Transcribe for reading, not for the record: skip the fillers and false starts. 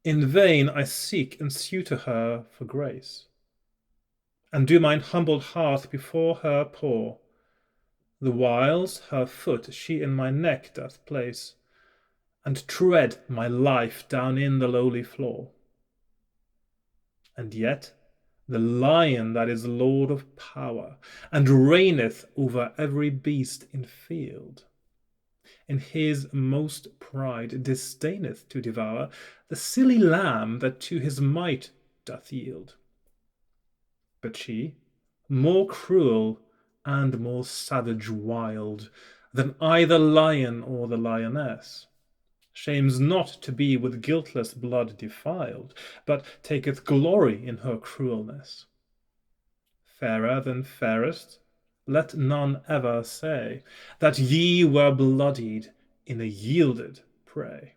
In vain I seek and sue to her for grace, and do mine humbled heart before her pour, the whiles her foot she in my neck doth place, and tread my life down in the lowly floor. And yet the Lion that is Lord of power, and reigneth over every beast in field, in his most pride disdaineth to devour the silly lamb that to his might doth yield. But she, more cruel and more savage wild than either lion or the Lyonesse, shames not to be with guiltless blood defyled, but taketh glory in her cruelnesse. Fairer than fayrest, let none ever say, that ye were bloodied in a yeelded prey.